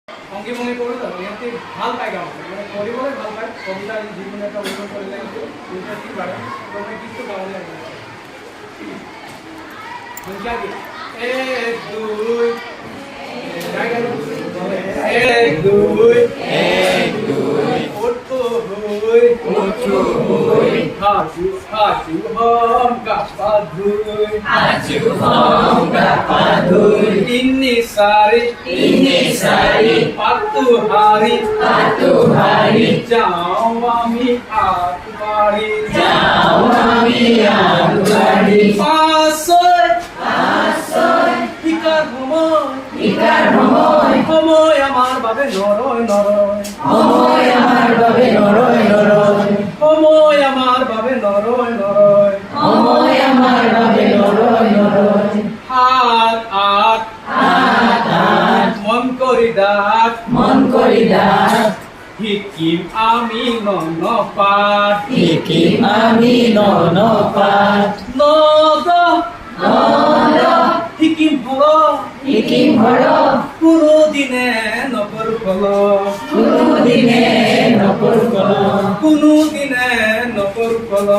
অঙ্কি ভঙ্গি করে তো এমনি ভাল পাই গান মানে পরিবারে ভাল পাই কবিতা জীবনে একটা অনুভব করে লাগে ইন্টারেস্টিং লাগে তোমরা কিছু গাওয়া লাগে সংখ্যা কি এক দুই এক দুই ওঠো হই হাজু হাজু হম গাপা ধুই ইন্নি সারি পাতু হারি যাও আমি আট বাড়ি আসয় ইকার সময় আমার বাবে নরয় সময় আমার বাবে নরয় হাত আট মন করি ডাক হিকিম আমি নন পাঠ নদ হিকিম হর কোনোদিনে নকর ফল কোনোদিনে নকর ফল